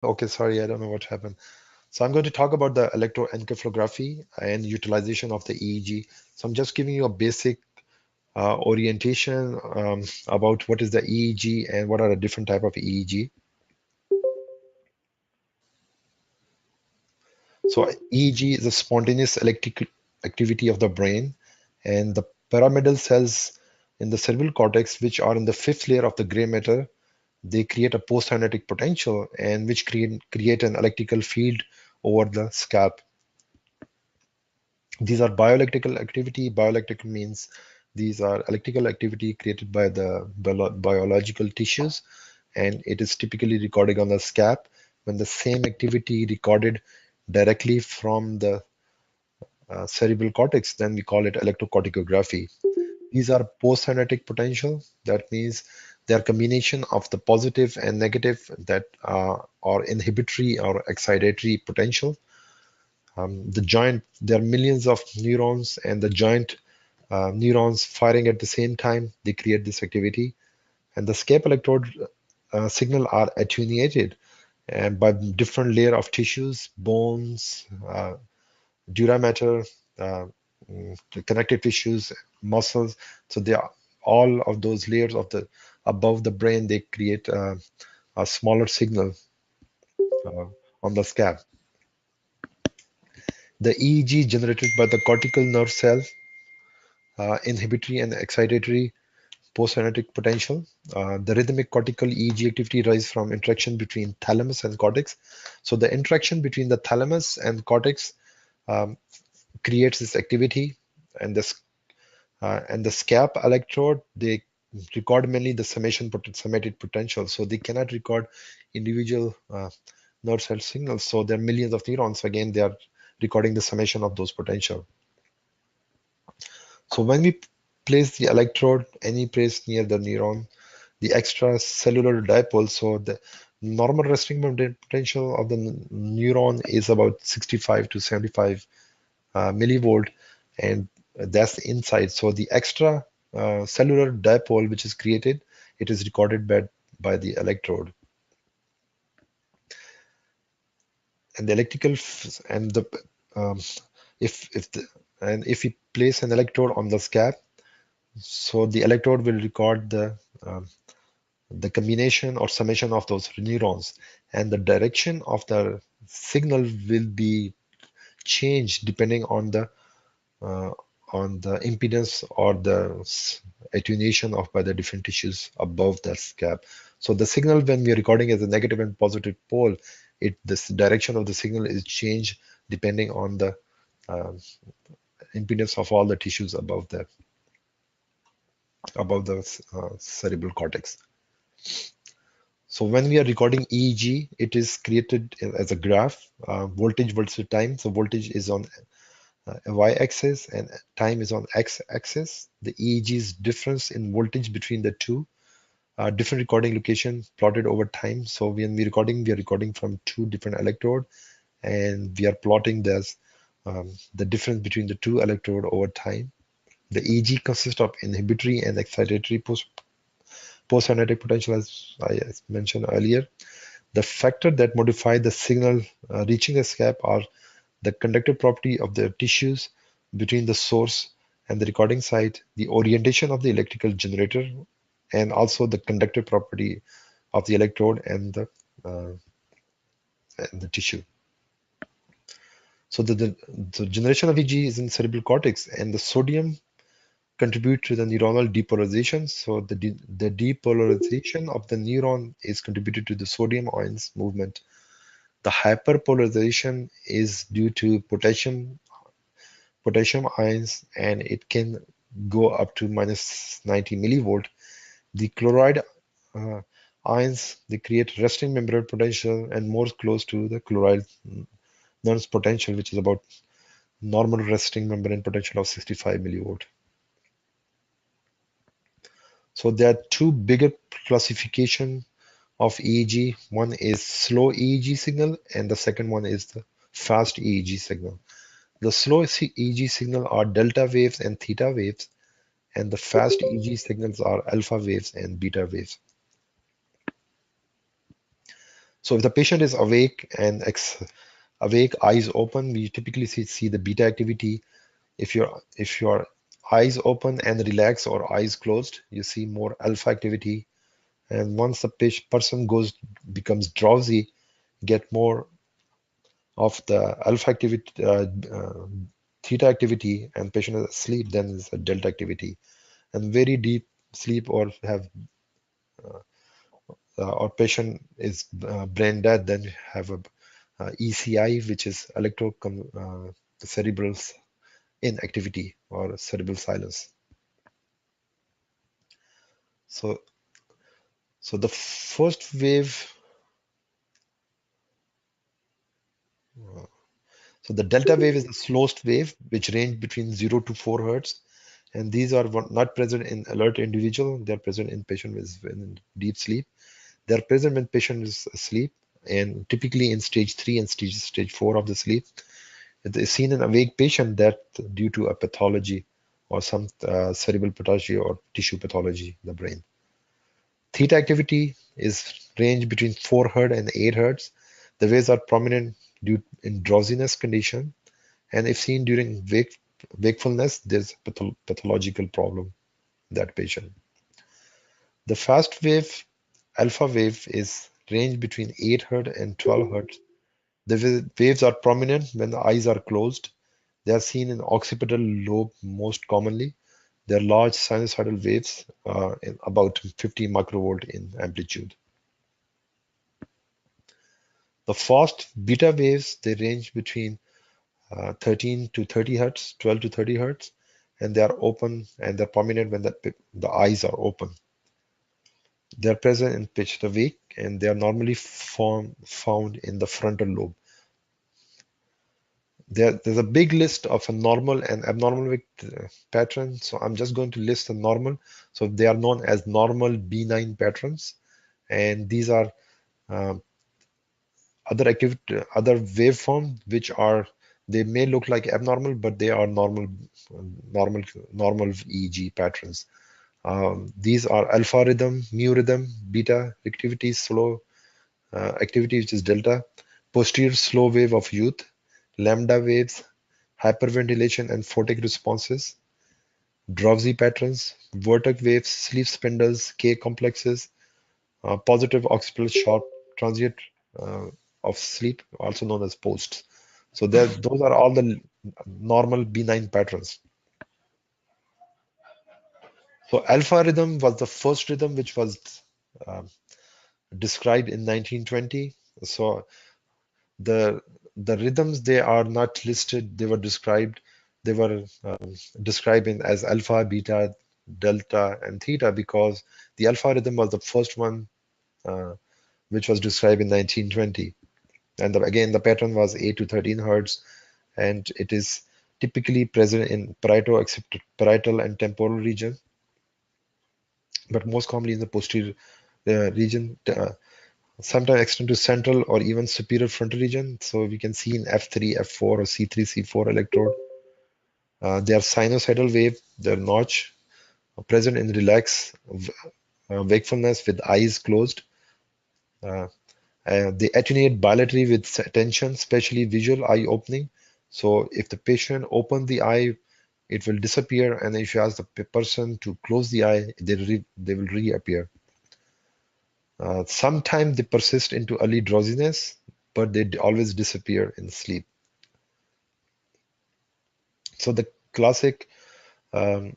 Okay, sorry, I don't know what happened. So I'm going to talk about the electroencephalography and utilization of the EEG. So I'm just giving you a basic orientation about what is the EEG and what are the different type of EEG. So EEG is a spontaneous electric activity of the brain, and the pyramidal cells in the cerebral cortex, which are in the fifth layer of the gray matter, they create a postsynaptic potential and which create an electrical field over the scalp. These are bioelectrical activity. Bioelectrical means these are electrical activity created by the biological tissues, and it is typically recorded on the scalp. When the same activity recorded directly from the cerebral cortex, then we call it electrocorticography. These are postsynaptic potential. That means they are combination of the positive and negative that are inhibitory or excitatory potential. There are millions of neurons, and the joint neurons firing at the same time, they create this activity. And the scalp electrode signal are attenuated and by different layer of tissues, bones, dura matter, uh, the connective tissues, muscles. So they are all of those layers of the above the brain. They create a smaller signal uh, on the scalp. The EEG generated by the cortical nerve cell, inhibitory and excitatory postsynaptic potential. The rhythmic cortical EEG activity arises from interaction between thalamus and cortex. So the interaction between the thalamus and cortex um, creates this activity, and the scalp electrode, they record mainly the summated potential. So they cannot record individual nerve cell signals. So there are millions of neurons. Again, they are recording the summation of those potential. So when we place the electrode any place near the neuron, the extracellular dipole, so the normal resting potential of the neuron is about 65 to 75 millivolt, and that's the inside. So the extra cellular dipole which is created, it is recorded by the electrode. And the electrical and the um, if the and if we place an electrode on the scalp, so the electrode will record the combination or summation of those neurons, and the direction of the signal will be changed depending uh, on the impedance or the attenuation of by the different tissues above the scalp. So the signal when we are recording as a negative and positive pole, this direction of the signal is changed depending on the uh, impedance of all the tissues above the cerebral cortex. So when we are recording EEG, it is created as a graph, voltage versus time. So voltage is on y-axis and time is on x-axis. The EEG's difference in voltage between the two different recording location plotted over time. So when we are recording from two different electrode, and we are plotting the difference between the two electrode over time. The EEG consists of inhibitory and excitatory postsynaptic potential, as I mentioned earlier. The factor that modify the signal reaching the scalp are the conductive property of the tissues between the source and the recording site, the orientation of the electrical generator, and also the conductive property of the electrode uh, and the tissue. So the generation of EG is in cerebral cortex, and the sodium contribute to the neuronal depolarization. So the depolarization of the neuron is contributed to the sodium ions movement. The hyperpolarization is due to potassium ions, and it can go up to minus 90 millivolt. The chloride uh, ions, they create resting membrane potential and more close to the chloride nonce potential, which is about normal resting membrane potential of 65 millivolt. So there are two bigger classification of EEG. One is slow EEG signal, and the second one is the fast EEG signal. The slow EEG signal are delta waves and theta waves, and the fast EEG signals are alpha waves and beta waves. So if the patient is awake and awake, eyes open, we typically see the beta activity. If your eyes open and relaxed or eyes closed, you see more alpha activity. And once the person becomes drowsy, get more of the alpha activity, theta activity, and patient is asleep, then is a delta activity. And very deep sleep or patient is brain dead, then you have a ECI, which is cerebral inactivity or cerebral silence. So, so the first wave, so the delta wave is the slowest wave, which range between 0 to 4 hertz. And these are not present in alert individual. They're present in patient with in deep sleep. They're present when patient is asleep, and typically in stage 3 and stage 4 of the sleep. It is seen in awake patient that due to a pathology or some cerebral pathology or tissue pathology in the brain. Theta activity is range between 4 hertz and 8 hertz. The waves are prominent due in drowsiness condition, and if seen during wakefulness, there's pathological problem in that patient. The fast wave, alpha wave, is range between 8 hertz and 12 hertz. The waves are prominent when the eyes are closed. They are seen in occipital lobe most commonly. They are large sinusoidal waves in about 50 microvolt in amplitude. The fast beta waves, they range between 13 to 30 hertz, 12 to 30 hertz, and they are open and they're prominent when the eyes are open. They're present in pitch awake and they are normally found in the frontal lobe. There's a big list of a normal and abnormal wave pattern. So I'm just going to list the normal. So they are known as normal benign patterns. And these are um, other waveform which are they may look like abnormal, but they are normal, normal EEG patterns. These are alpha rhythm, mu rhythm, beta activity, slow activity, which is delta, posterior slow wave of youth, lambda waves, hyperventilation and photic responses, drowsy patterns, vertex waves, sleep spindles, K complexes, positive occipital sharp transient uh, of sleep, also known as posts. So those are all the normal benign patterns. So alpha rhythm was the first rhythm which was uh, described in 1920. So the the rhythms, they are not listed. They were described. They were described as alpha, beta, delta, and theta because the alpha rhythm was the first one uh, which was described in 1920. And again, the pattern was 8 to 13 hertz, and it is typically present in parietal and temporal region, but most commonly in the posterior region, sometimes extend to central or even superior frontal region. So we can see in F3, F4, or C3, C4 electrode. They are sinusoidal wave, they're notch, present in relaxed wakefulness with eyes closed. Uh, they attenuate bilaterally with attention, especially visual eye opening. So if the patient opens the eye, it will disappear, and if you ask the person to close the eye, they will reappear. Sometimes they persist into early drowsiness, but they always disappear in sleep. So the classic um,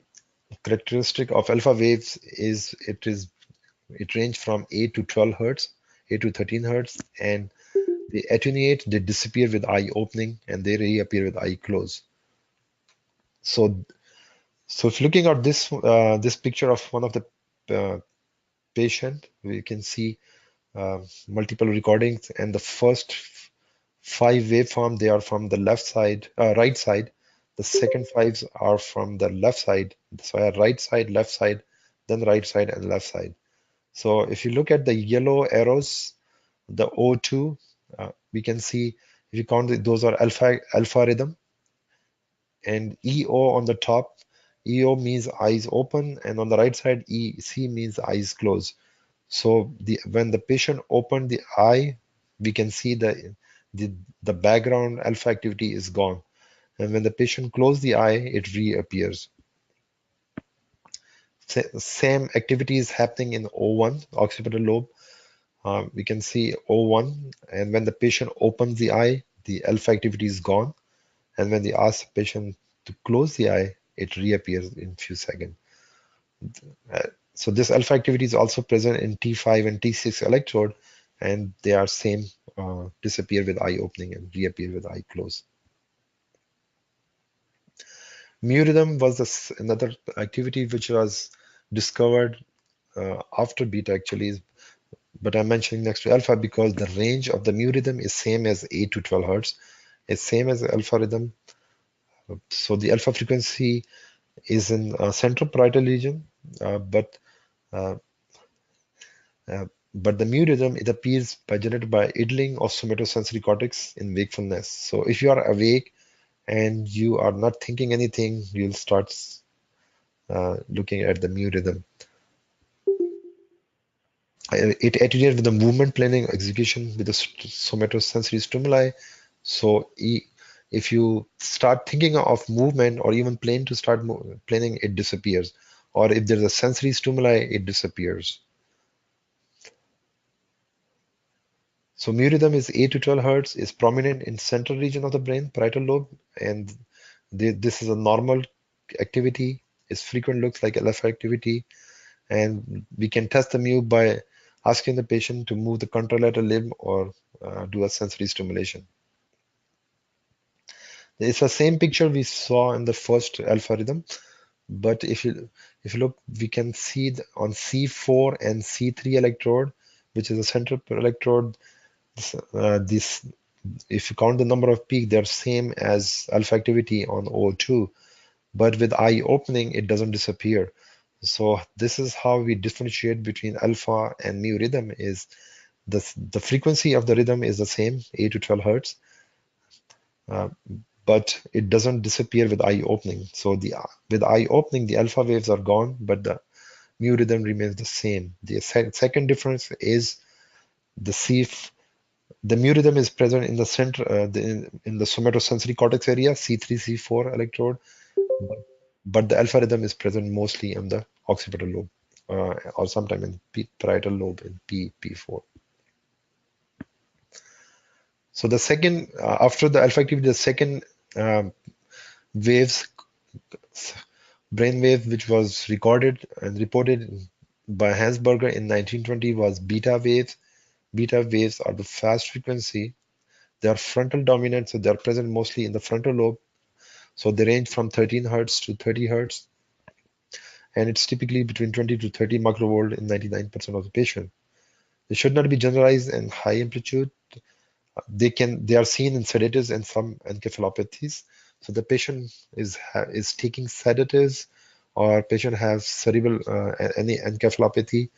characteristic of alpha waves is it range from 8 to 12 hertz, 8 to 13 hertz, and they attenuate, they disappear with eye opening, and they reappear with eye close. So, so if looking at this picture of one of the uh, patient, we can see multiple recordings, and the first 5 waveform, they are from the right side. The second 5s are from the left side. So I have right side, left side, then right side and left side. So if you look at the yellow arrows, the O2, we can see if you count those are alpha rhythm, and EO on the top. EO means eyes open, and on the right side, EC means eyes closed. So when the patient opened the eye, we can see the background alpha activity is gone. And when the patient closes the eye, it reappears. Same activity is happening in O1, occipital lobe. We can see O1, and when the patient opens the eye, the alpha activity is gone. And when they ask the patient to close the eye, it reappears in few seconds. So this alpha activity is also present in T5 and T6 electrode, and they are same, disappear with eye opening and reappear with eye closed. Mu rhythm was another activity which was discovered after beta actually, but I'm mentioning next to alpha because the range of the mu rhythm is same as 8 to 12 hertz. It's same as the alpha rhythm. So the alpha frequency is in central parietal region, but uh, uh, but the mu rhythm, it appears by generated by idling of somatosensory cortex in wakefulness. So if you are awake and you are not thinking anything, you'll start looking at the mu rhythm. It attenuates with the movement planning execution with the somatosensory stimuli. So if you start thinking of movement or even plan to start planning, it disappears. Or if there's a sensory stimuli, it disappears. So mu rhythm is 8 to 12 hertz, is prominent in central region of the brain, parietal lobe, and this is a normal activity. It's frequent, looks like alpha activity, and we can test the mu by asking the patient to move the contralateral limb or do a sensory stimulation. It's the same picture we saw in the first alpha rhythm, but if you look, we can see on C4 and C3 electrode, which is a central electrode. This if you count the number of peak, they're same as alpha activity on O2, but with eye opening, it doesn't disappear. So this is how we differentiate between alpha and mu rhythm. Is the frequency of the rhythm is the same, 8 to 12 hertz, uh, but it doesn't disappear with eye opening. So with eye opening, the alpha waves are gone, but the mu rhythm remains the same. The second difference is the C the mu rhythm is present in the center, in the somatosensory cortex area, C3, C4 electrode, but, but the alpha rhythm is present mostly in the occipital lobe, or sometime in parietal lobe in P4. So the second, after the alpha activity, the second waves, brain wave, which was recorded and reported by Hansberger in 1920 was beta waves. Beta waves are the fast frequency. They are frontal dominant, so they are present mostly in the frontal lobe. So they range from 13 hertz to 30 hertz, and it's typically between 20 to 30 microvolt in 99% of the patient. They should not be generalized in high amplitude. They are seen in sedatives and some encephalopathies. So the patient is taking sedatives, or patient has cerebral any encephalopathy,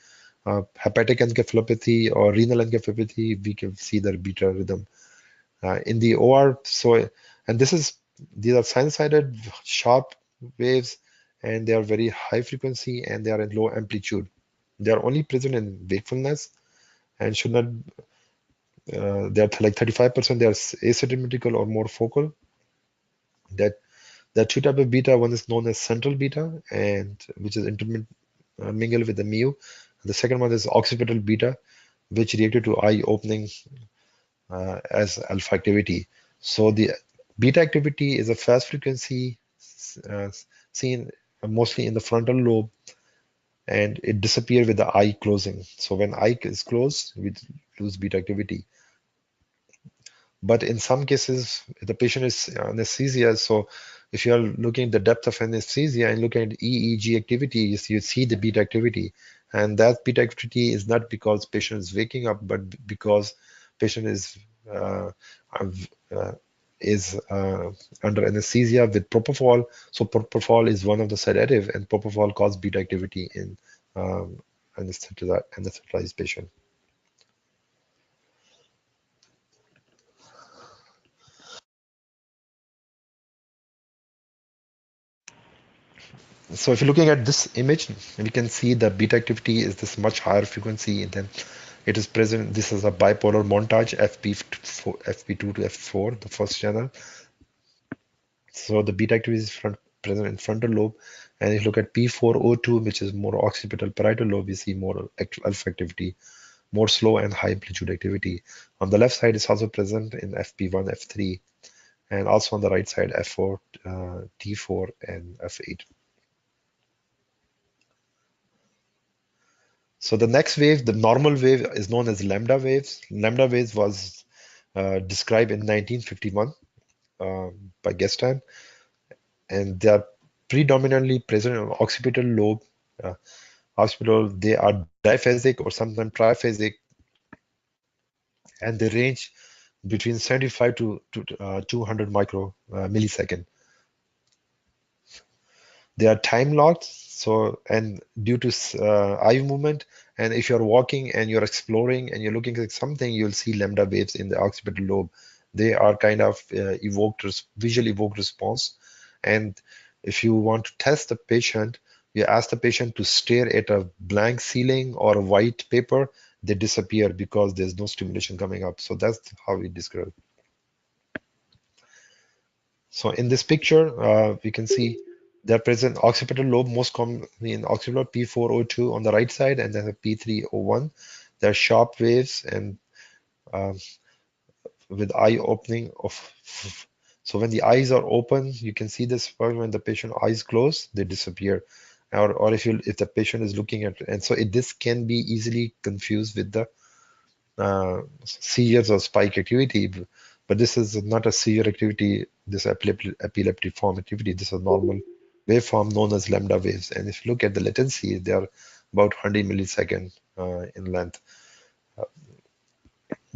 hepatic encephalopathy, or renal encephalopathy. We can see the beta rhythm in the OR. So, and these are sinusoidal sharp waves, and they are very high frequency and they are in low amplitude. They are only present in wakefulness and should not. They are like 35%. They are asymmetrical or more focal. That there are two type of beta. One is known as central beta, and which is intermingled with the mu. The second one is occipital beta, which reacted to eye opening as alpha activity. So the beta activity is a fast frequency uh, seen mostly in the frontal lobe, and it disappears with the eye closing. So when eye is closed, we lose beta activity. But in some cases, the patient is anesthesia. So if you are looking at the depth of anesthesia and looking at EEG activity, you see the beta activity. And that beta activity is not because patient is waking up, but because patient uh, uh, is under anesthesia with propofol. So propofol is one of the sedative, and propofol causes beta activity in anesthetized patient. So if you're looking at this image, we can see the beta activity is this much higher frequency than It is present. This is a bipolar montage, FP2 to F4, the first channel. So the beta activity is present in frontal lobe. And if you look at P4O2, which is more occipital parietal lobe, we see more alpha activity, more slow and high amplitude activity. On the left side, it's also present in FP1, F3, and also on the right side, F4, T4, and F8. So the next wave, the normal wave, is known as lambda waves. Lambda waves was described in 1951 by Gestan, and they are predominantly present in occipital lobe. They are diphasic or sometimes triphasic, and they range between 75 to 200 millisecond. They are time locked, so and due to eye movement, and if you're walking and you're exploring and you're looking at something, you'll see lambda waves in the occipital lobe. They are kind of visual evoked response. And if you want to test the patient, you ask the patient to stare at a blank ceiling or a white paper, they disappear because there's no stimulation coming up. So that's how we describe. So in this picture, we can see they're present occipital lobe, most commonly in occipital lobe, P4O2 on the right side, and then the P3O1. They're sharp waves and um, with eye opening of. So when the eyes are open, you can see this. When the patient eyes close, they disappear. Or if the patient is looking at, and so this can be easily confused with the seizures or spike activity, but this is not a seizure activity, this epileptiform activity. This is a normal waveform known as lambda waves. And if you look at the latency, they are about 100 millisecond in length.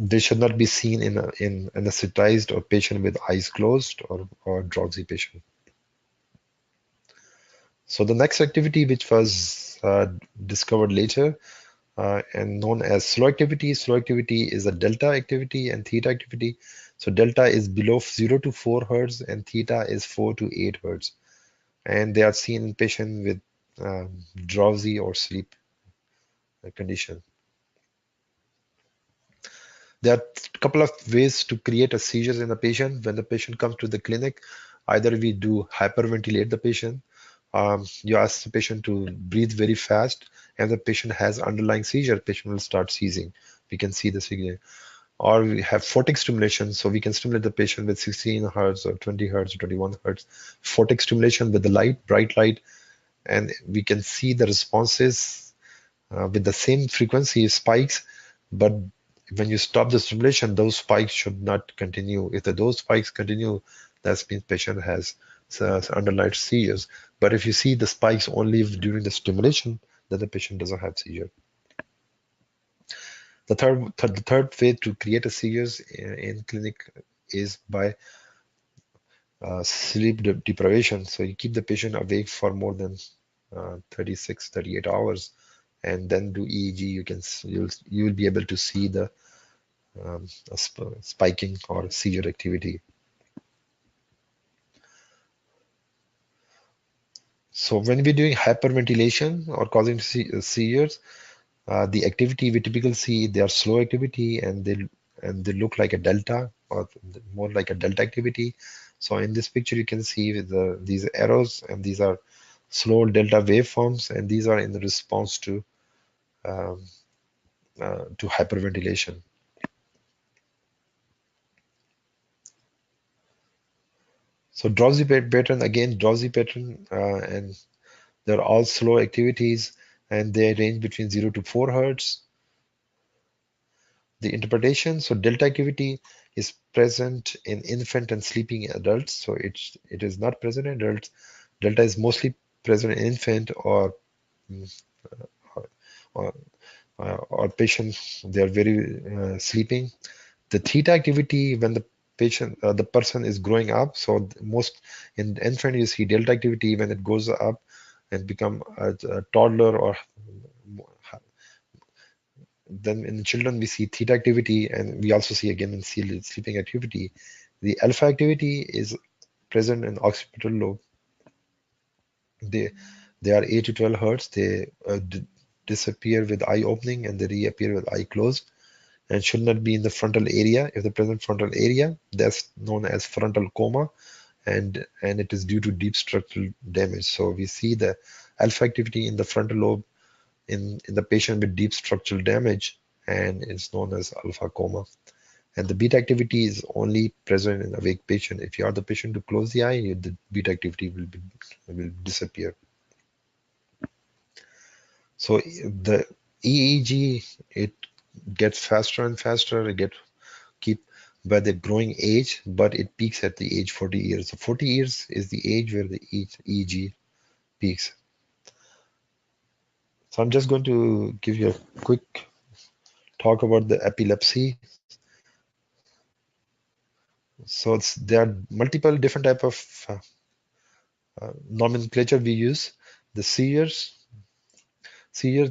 They should not be seen in anesthetized or patient with eyes closed or drowsy patient. So the next activity, which was discovered later, and known as slow activity. Slow activity is a delta activity and theta activity. So delta is below 0 to 4 hertz and theta is 4 to 8 hertz. And they are seen in patients with drowsy or sleep condition. There are a couple of ways to create a seizure in a patient. When the patient comes to the clinic, either we do hyperventilate the patient. You ask the patient to breathe very fast, and the patient has underlying seizure, patient will start seizing. We can see the signal. Or we have photic stimulation, so we can stimulate the patient with 16 hertz or 20 hertz or 21 hertz. Photic stimulation with the light, bright light, and we can see the responses with the same frequency spikes, but when you stop the stimulation, those spikes should not continue. If those spikes continue, that means patient has underlying seizures. But if you see the spikes only during the stimulation, then the patient doesn't have seizure. The third way to create a seizures in clinic is by sleep deprivation. So you keep the patient awake for more than 36, 38 hours, and then do EEG. You will be able to see the spiking or seizure activity. So when we're doing hyperventilation or causing seizures, the activity we typically see, they are slow activity and they look like a delta or more like a delta activity. So in this picture, you can see with these arrows, and these are slow delta waveforms, and these are in the response um, to hyperventilation. So drowsy pattern, again, drowsy pattern, and they're all slow activities, and they range between 0 to 4 hertz. The interpretation, so delta activity is present in infant and sleeping adults, so it is not present in adults. Delta is mostly present in infant mm, or, or patients, they are very sleeping. The theta activity when the person is growing up, so most in infant you see delta activity when it goes up and become a toddler, or then in children we see theta activity, and we also see again in sleeping activity. The alpha activity is present in occipital lobe. They they are 8 to 12 hertz. They disappear with eye opening and they reappear with eye closed, and should not be in the frontal area. If the present frontal area, that's known as frontal coma, and it is due to deep structural damage. So we see the alpha activity in the frontal lobe in the patient with deep structural damage, and it's known as alpha coma. And the beta activity is only present in awake patient. If you are the patient to close the eye, the beta activity will disappear. So the EEG, it gets faster and faster. It gets keep by the growing age, but it peaks at the age 40 years. So 40 years is the age where the EEG peaks. So I'm just going to give you a quick talk about the epilepsy. So there are multiple different type of nomenclature we use. The seizures, sorry,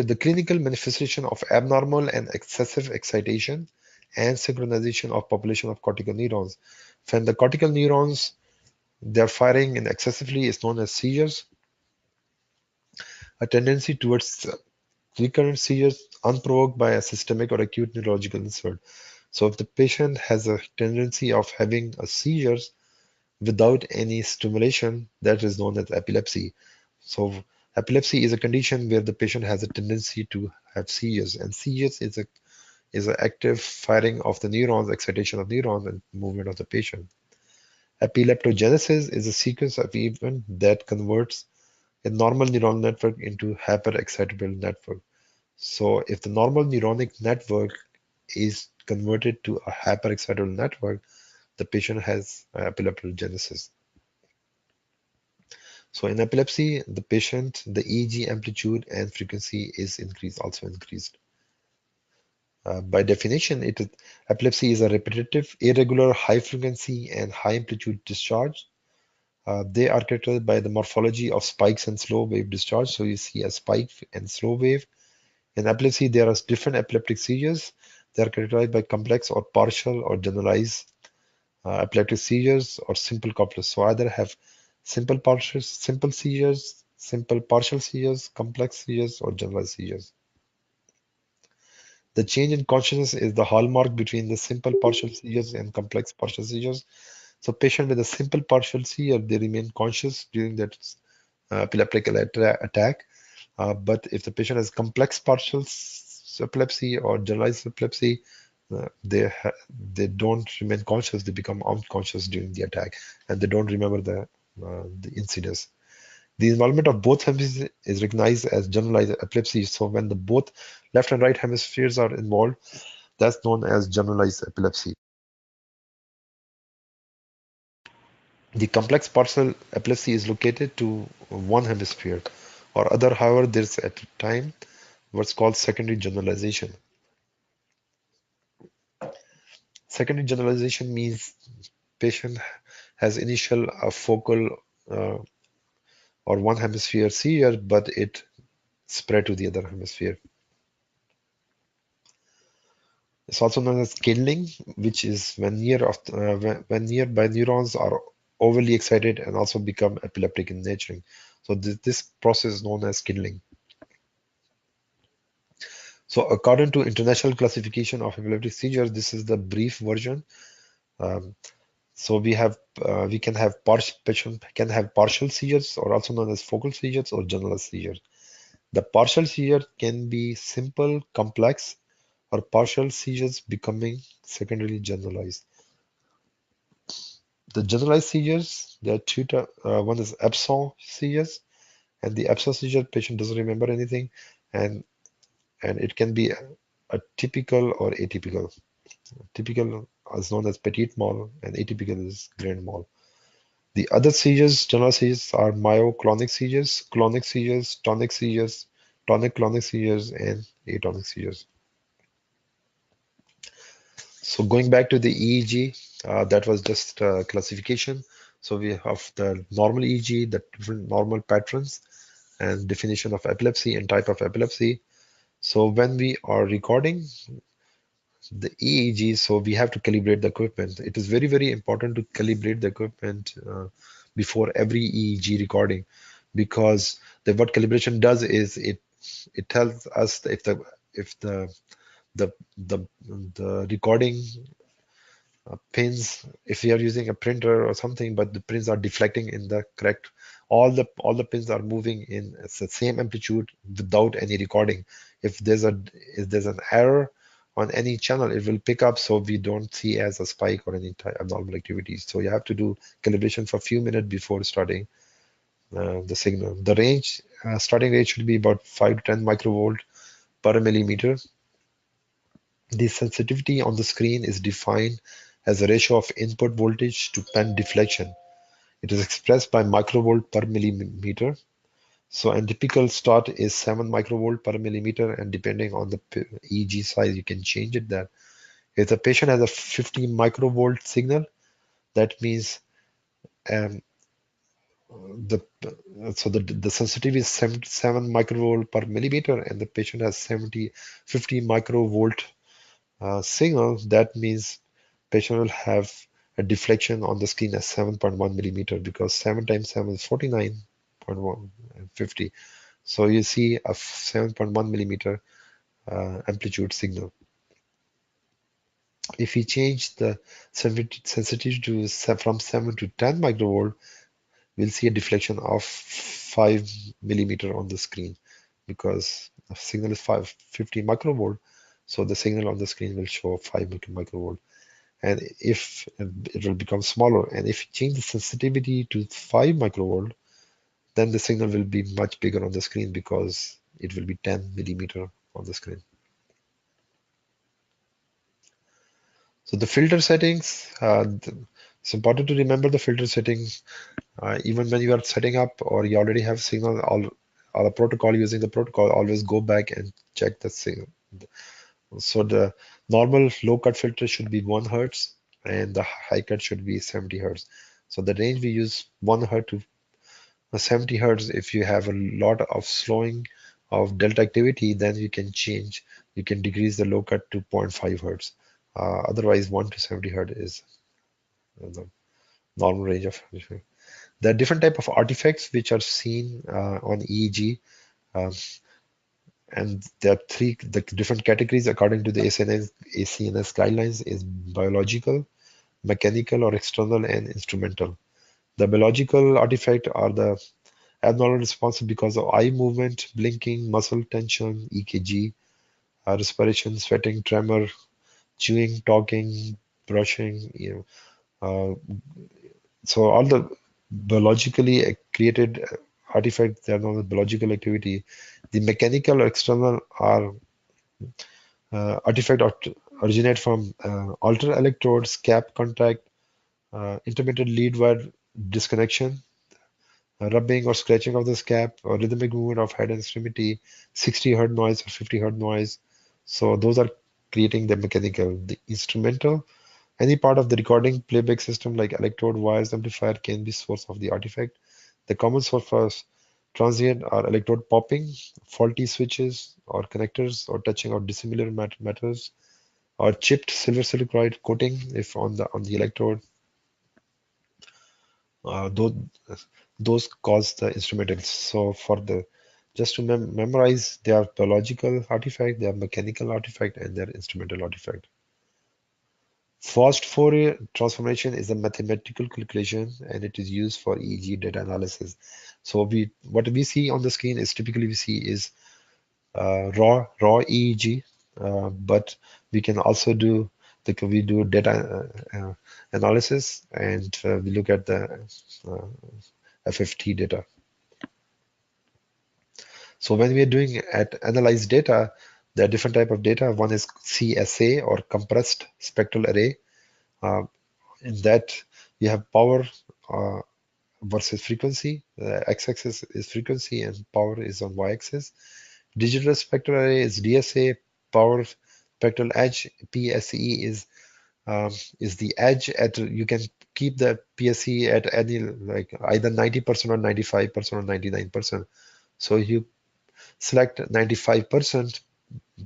the clinical manifestation of abnormal and excessive excitation and synchronization of population of cortical neurons. When the cortical neurons they're firing in excessively is known as seizures. A tendency towards recurrent seizures unprovoked by a systemic or acute neurological insult. So if the patient has a tendency of having a seizures without any stimulation, that is known as epilepsy. So epilepsy is a condition where the patient has a tendency to have seizures, and seizures is an active firing of the neurons, excitation of neurons, and movement of the patient. Epileptogenesis is a sequence of events that converts a normal neural network into hyperexcitable network. So if the normal neuronic network is converted to a hyperexcitable network, the patient has epileptogenesis. So in epilepsy, the patient, the EEG amplitude and frequency is also increased. By definition, epilepsy is a repetitive, irregular, high frequency and high amplitude discharge. They are characterized by the morphology of spikes and slow wave discharge. So you see a spike and slow wave. In epilepsy, there are different epileptic seizures. They are characterized by complex or partial or generalized epileptic seizures or simple complex. So either have simple seizures, simple partial seizures, complex seizures, or generalized seizures. The change in consciousness is the hallmark between the simple partial seizures and complex partial seizures. So patient with a simple partial seizure, they remain conscious during that epileptic attack. But if the patient has complex partial epilepsy or generalized epilepsy, they don't remain conscious. They become unconscious during the attack, and they don't remember the incidents. The involvement of both hemispheres is recognized as generalized epilepsy. So when the both left and right hemispheres are involved, that's known as generalized epilepsy. The complex partial epilepsy is located to one hemisphere, or other, however, there's at a time what's called secondary generalization. Secondary generalization means patient has initial focal or one hemisphere seizure, but it spread to the other hemisphere. It's also known as kindling, which is when nearby neurons are overly excited and also become epileptic in nature. So this process is known as kindling. So according to International Classification of Epileptic Seizures, this is the brief version. Um, so we can have patient can have partial seizures, or also known as focal seizures or generalized seizures. The partial seizure can be simple, complex, or partial seizures becoming secondarily generalized. The generalized seizures, there are two. One is absent seizures, and the absent seizure patient doesn't remember anything, and it can be a typical or atypical. Typical is known as petit mal, and atypical is grand mal. The other seizures, general seizures, are myoclonic seizures, clonic seizures, tonic-clonic seizures, and atonic seizures. So going back to the EEG, that was just classification. So we have the normal EEG, the different normal patterns, and definition of epilepsy and type of epilepsy. So when we are recording the EEG, so we have to calibrate the equipment. It is very, very important to calibrate the equipment before every EEG recording, because what calibration does is it tells us if the recording pins, if we are using a printer or something, but the pins are deflecting in the correct, all the pins are moving in the same amplitude without any recording. If there's an error on any channel, it will pick up, so we don't see as a spike or any abnormal activities. So you have to do calibration for a few minutes before starting the signal. The range, starting range should be about 5 to 10 microvolt per millimeter. The sensitivity on the screen is defined as a ratio of input voltage to pen deflection. It is expressed by microvolt per millimeter. So, and typical start is 7 microvolt per millimeter, and depending on the EEG size, you can change it there. If the patient has a 50 microvolt signal, that means um, the the sensitivity is 77 microvolt per millimeter, and the patient has 50 microvolt signal. That means patient will have a deflection on the screen as 7.1 millimeter, because 7 times 7 is 49.1 and 50. So you see a 7.1 millimeter amplitude signal. If we change the sensitivity to from 7 to 10 microvolt, we'll see a deflection of 5 millimeter on the screen, because the signal is 50 microvolt, so the signal on the screen will show 5 microvolt. And if it will become smaller, and if you change the sensitivity to 5 microvolt, then the signal will be much bigger on the screen, because it will be 10 millimeter on the screen. So the filter settings, it's important to remember the filter settings even when you are setting up or you already have signal or a protocol. Using the protocol, always go back and check the signal. So the normal low cut filter should be 1 hertz, and the high cut should be 70 hertz. So the range we use 1 hertz to 70 hertz. If you have a lot of slowing of delta activity, then you can decrease the low cut to 0.5 hertz. Otherwise 1 to 70 hertz is the normal range of. There are different type of artifacts which are seen on EEG, and there are the different categories according to the ACNS guidelines is biological, mechanical or external, and instrumental. The biological artifact are the abnormal response because of eye movement, blinking, muscle tension, EKG, respiration, sweating, tremor, chewing, talking, brushing. So all the biologically created artifacts, they are known as biological activity. The mechanical or external are artifact originate from alter electrodes, cap contact, intermittent lead wire disconnection, rubbing or scratching of the scap, or rhythmic movement of head and extremity, 60 hertz noise or 50 hertz noise. So those are creating the mechanical. The instrumental, any part of the recording playback system like electrode, wires, amplifier can be source of the artifact. The common source for transient are electrode popping, faulty switches or connectors, or touching of dissimilar metals, or chipped silver silicide coating if on the electrode. Those cause the instrumentals. So for the just to memorize, they are biological artifact, they are mechanical artifact, and they are instrumental artifact. Fast Fourier transformation is a mathematical calculation, and it is used for EEG data analysis. So what we see on the screen is typically we see is raw EEG, but we can also do we do data analysis, and we look at the FFT data. So when we are doing analyze data, there are different type of data. One is CSA, or compressed spectral array. In that you have power versus frequency. The x-axis is frequency and power is on y-axis. Digital spectral array is DSA. Power spectral edge, PSE, is the edge at you can keep the PSE at any like either 90% or 95% or 99%. So you select 95%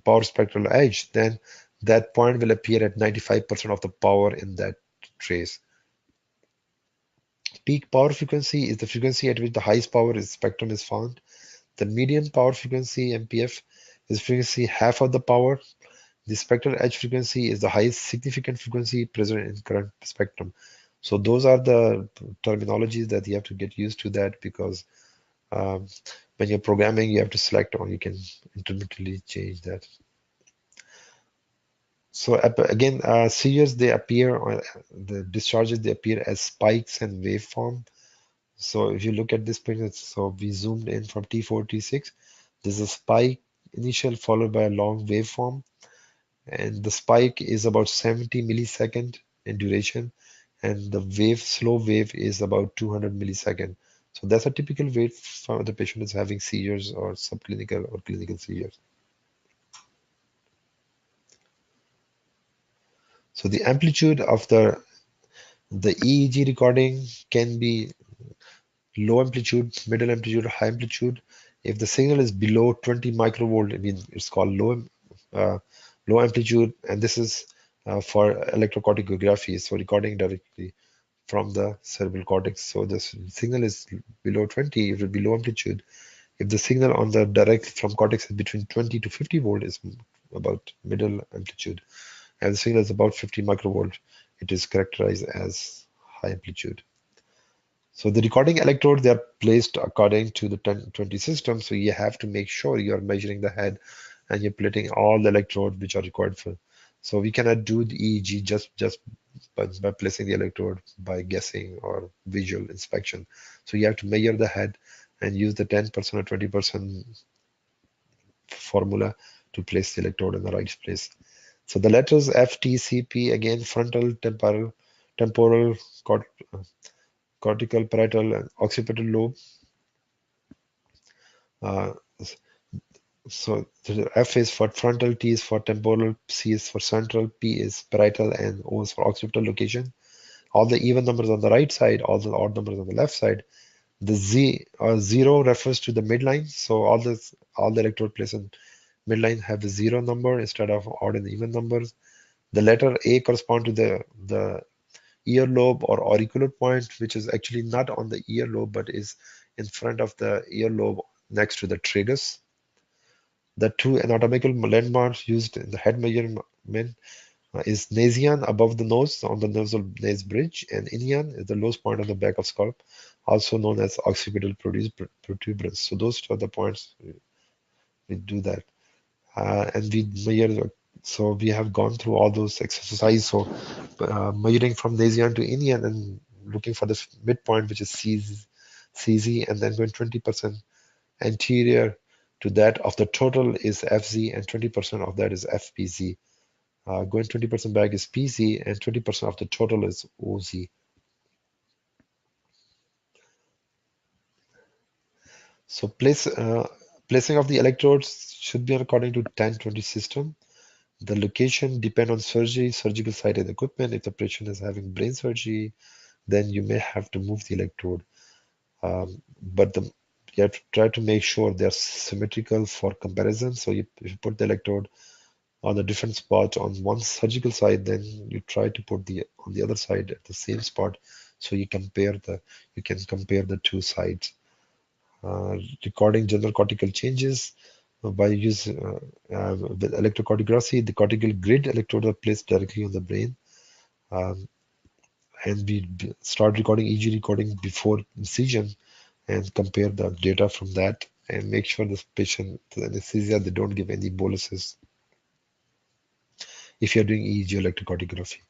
power spectral edge, then that point will appear at 95% of the power in that trace. peak power frequency is the frequency at which the highest power spectrum is found. The median power frequency, MPF, is frequency half of the power. The spectral edge frequency is the highest significant frequency present in current spectrum. So those are the terminologies that you have to get used to that, because when you're programming, you have to select, or you can intermittently change that. So again, seizures, they appear, the discharges, they appear as spikes and waveform. So if you look at this picture, so we zoomed in from T4, T6. There's a spike initial followed by a long waveform, and the spike is about 70 millisecond in duration, and the slow wave is about 200 millisecond. So that's a typical wave for the patient is having seizures or subclinical or clinical seizures. So the amplitude of the EEG recording can be low amplitude, middle amplitude, high amplitude. If the signal is below 20 microvolt, I mean, it's called uh, low amplitude, and this is for electrocorticography, so recording directly from the cerebral cortex. So the signal is below 20, it will be low amplitude. If the signal on the direct from cortex is between 20 to 50 volt, is about middle amplitude. And the signal is about 50 microvolt, it is characterized as high amplitude. So the recording electrodes, they are placed according to the 10-20 system. So you have to make sure you are measuring the head and you're plating all the electrodes which are required for. So we cannot do the EEG just by placing the electrode by guessing or visual inspection. So you have to measure the head and use the 10% or 20% formula to place the electrode in the right place. So the letters F, T, C, P, again, frontal, temporal, cortical, parietal, and occipital lobe. Uh, so the F is for frontal, T is for temporal, C is for central, P is parietal, and O is for occipital location. All the even numbers on the right side, all the odd numbers on the left side. The zero refers to the midline. So all the electrode placed in midline have the zero number instead of odd and even numbers. The letter A correspond to the earlobe or auricular point, which is actually not on the earlobe but is in front of the earlobe next to the tragus. The two anatomical landmarks used in the head measurement is Nasion above the nose on the nasal naze bridge, and Inian is the lowest point on the back of scalp, also known as occipital protuberance. So those are the points we do that, and we measure. So we have gone through all those exercises. So measuring from Nasion to Inian and looking for this midpoint, which is CZ, and then going 20% anterior to that of the total is FZ, and 20% of that is FPZ. Going 20% back is PZ, and 20% of the total is OZ. So placing of the electrodes should be according to 10-20 system. The location depend on surgical site and equipment. If the patient is having brain surgery, then you may have to move the electrode. But you have to try to make sure they're symmetrical for comparison. So if you put the electrode on a different spot on one surgical side, then you try to put on the other side at the same spot, so you can compare the two sides. Recording general cortical changes by use with electrocorticography, the cortical grid electrodes are placed directly on the brain, um, and we start recording EEG recording before incision and compare the data from that and make sure this patient, the anesthesia, they don't give any boluses if you're doing EEG electrocorticography.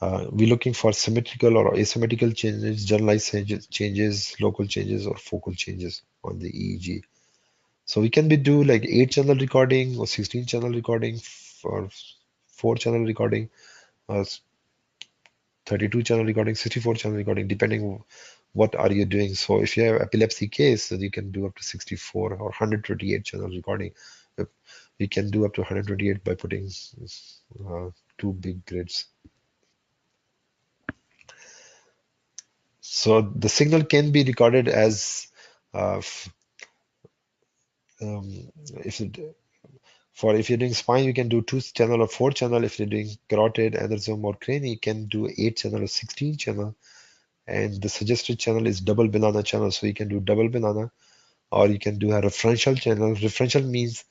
We're looking for symmetrical or asymmetrical changes, generalized changes, local changes, or focal changes on the EEG. So we can do like 8-channel recording or 16-channel recording or 4-channel recording, 32-channel recording, 64-channel recording, depending what are you doing. So if you have epilepsy case, then you can do up to 64 or 128-channel recording. We can do up to 128 by putting two big grids. So the signal can be recorded as if you're doing spine, you can do 2-channel or 4-channel. If you're doing carotid, aneurysm, or cranial, you can do 8-channel or 16-channel. and the suggested channel is double banana channel. So you can do double banana, or you can do a referential channel. Referential means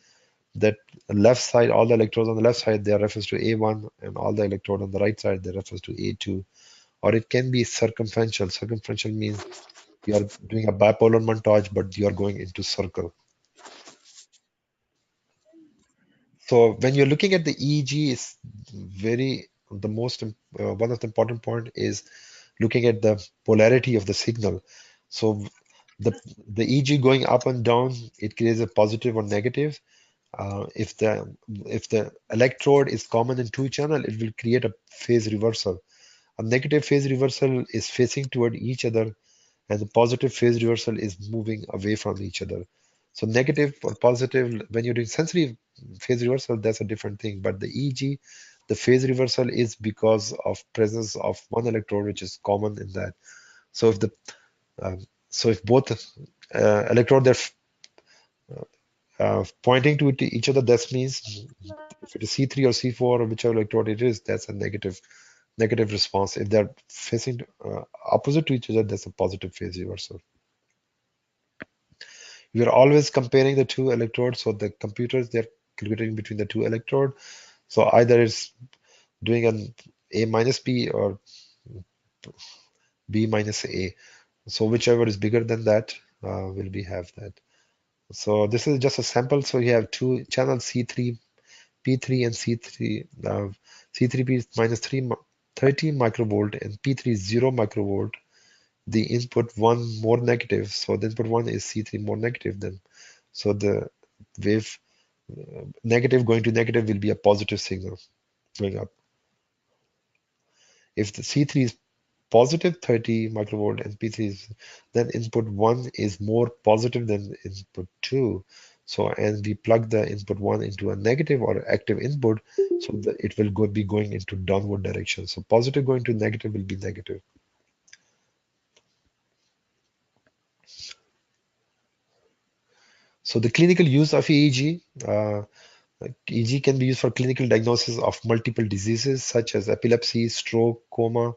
that left side, all the electrodes on the left side, they are refers to A1, and all the electrode on the right side, they refers to A2. Or it can be circumferential. Circumferential means you are doing a bipolar montage, but you are going into circle. So when you're looking at the EEG, is very the most one of the important point is looking at the polarity of the signal. So the the EEG going up and down, it creates a positive or negative. If the electrode is common in two channel, it will create a phase reversal. A negative phase reversal is facing toward each other, and the positive phase reversal is moving away from each other. So negative or positive, when you're doing sensory phase reversal, that's a different thing. But the EEG, the phase reversal is because of presence of one electrode, which is common in that. So if the if both electrode they're pointing to each other, that means if it is C3 or C4 or whichever electrode it is, that's a negative response. If they're facing opposite to each other, that's a positive phase reversal. We are always comparing the two electrodes, so the computers they're calculating between the two electrode. So either it's doing an A minus B or B minus A. So whichever is bigger than that, will be have that. So this is just a sample. So you have two channels C3, P3 and C3. C3P is minus 30 microvolt and P3 is 0 microvolt. The input one more negative. So the input one is C3 more negative than. So the wave negative going to negative will be a positive signal going up. If the C3 is positive 30 microvolt and P3 is, then input 1 is more positive than input 2. So, and we plug the input 1 into a negative or active input, so that it will be going into downward direction. So positive going to negative will be negative. So the clinical use of EEG, EEG can be used for clinical diagnosis of multiple diseases such as epilepsy, stroke, coma,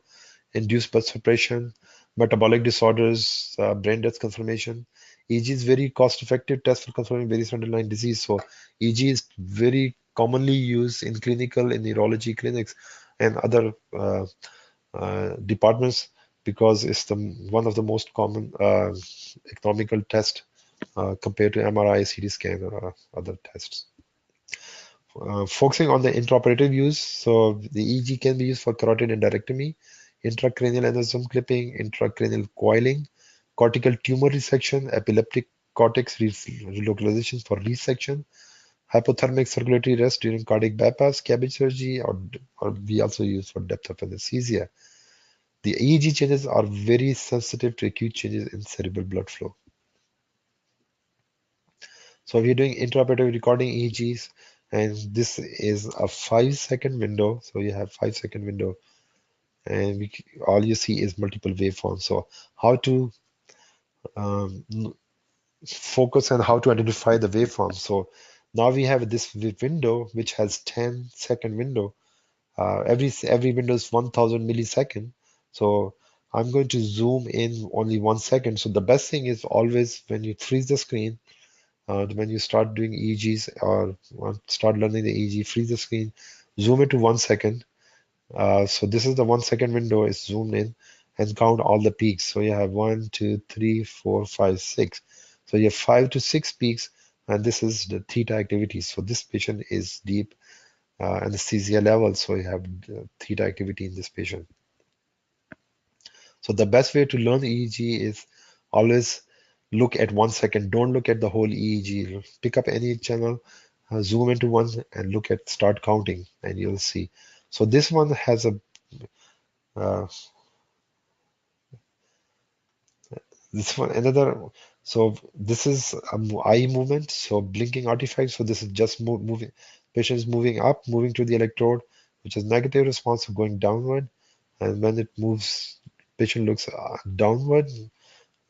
induced by suppression, metabolic disorders, brain death confirmation. EEG is very cost-effective test for confirming various underlying disease. So EEG is very commonly used in clinical, in neurology clinics, and other departments because it's the one of the most common economical test compared to MRI, CT scan, or other tests. Focusing on the intraoperative use, so the EEG can be used for carotid endarterectomy, intracranial aneurysm clipping, intracranial coiling, cortical tumor resection, epileptic cortex relocalization for resection, hypothermic circulatory arrest during cardiac bypass, cabbage surgery, or we also use for depth of anesthesia. The EEG changes are very sensitive to acute changes in cerebral blood flow. So we're doing intraoperative recording EEGs, and this is a 5-second window. So you have 5-second window, and all you see is multiple waveforms. So how to focus on how to identify the waveform. So now we have this window which has 10-second window. Every window is 1000 millisecond. So I'm going to zoom in only 1 second. So the best thing is always when you freeze the screen, when you start doing EEGs or start learning the EEG, freeze the screen, zoom it to 1 second. So this is the 1 second window is zoomed in, and count all the peaks. So you have 1, 2, 3, 4, 5, 6. So you have 5 to 6 peaks, and this is the theta activity. So this patient is deep anesthesia level. So you have theta activity in this patient. So the best way to learn EEG is always look at 1 second. Don't look at the whole EEG. Pick up any channel, zoom into one, and start counting, and you'll see. So this one has a uh, this one another. So this is eye movement. So blinking artifact. So this is just moving. Patient is moving up, moving to the electrode, which is negative response, so going downward. And when it moves, patient looks downward.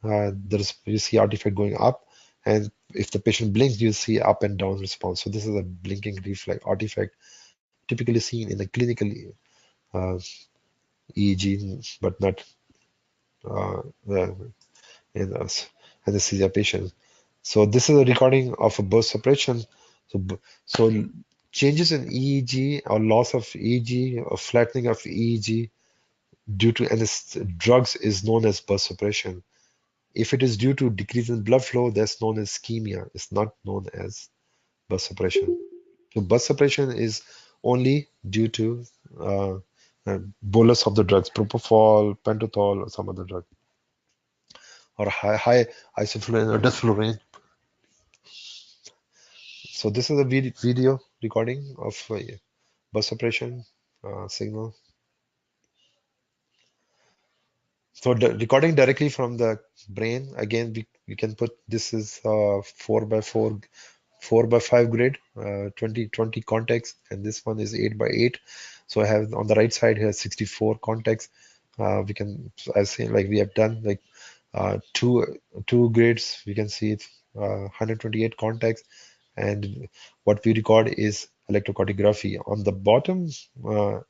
You see artifact going up, and if the patient blinks, you see up and down response. So this is a blinking reflex artifact, typically seen in a clinical uh, EEG, but not. in anesthesia patients. So this is a recording of a burst suppression. So changes in EEG or loss of EEG or flattening of EEG due to drugs is known as burst suppression. If it is due to decrease in blood flow, that's known as ischemia. It's not known as burst suppression. So burst suppression is only due to bolus of the drugs, propofol, pentothal, or some other drug, or high isoflurane or desflurane. So this is a video recording of burst suppression signal. So recording directly from the brain. Again, we can put this is 4 by 5 grid, 20 contacts, and this one is 8 by 8. So I have on the right side here 64 contacts. We can, I say, like we have done like two grids. We can see it's 128 contacts, and what we record is electrocorticography. On the bottom, you